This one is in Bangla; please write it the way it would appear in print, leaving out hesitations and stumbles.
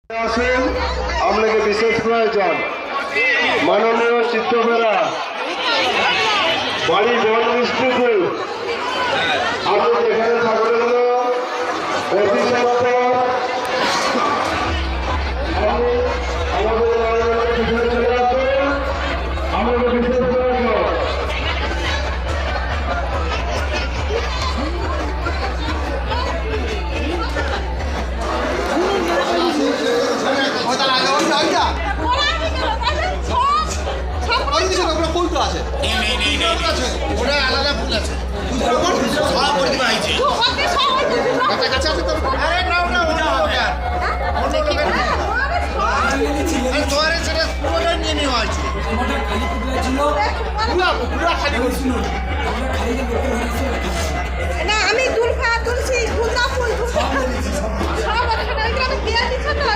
আসুন, আপনাকে বিশেষ প্রয়োজন। মাননীয় চিত্তবেরা বাড়ি বন বিষ্ণুপুর, আপনি যেখানে থাকবেন না অফিসের মতো আমাদের চলে আসুন, আমাকে বিশেষ প্রয়োজন। আলাদা ফুল আছে সব করে দিবা আইছে কাছাকাছি আছে তো আরে নাও না অন্য লোকের তোমার সেটা পুরোটা নিয়ে নেওয়া হয়েছে পুরো খালি করছিল না আমি তুলছি ফুলদা ফুল সব আছে না এটা দিয়ে দিছ না